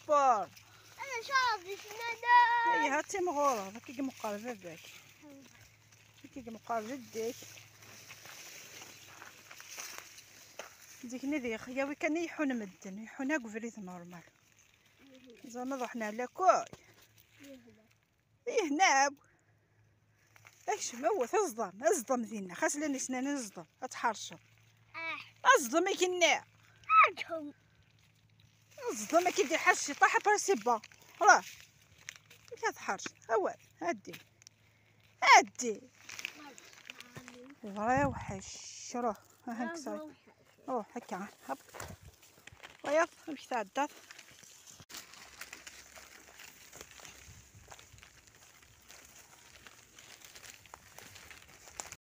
سبور. انا شاطي شنو هي هاتي مغوره كي مقارب باباك كي مقارب جديك ديك نديخ يا وي كان يحون مدن يحونا قفريت نورمال زعما رحنا لاكوي هنا اش هو تصدم دينا خاص لنا سنان نصدم اتحرشوا اصدم كنا اصدم كي دير حاجه شي طاحه برسيبا راه كتحرش اوال هادي وراه وحش روح هاك صاي روح هكا هب ويا باش تعدى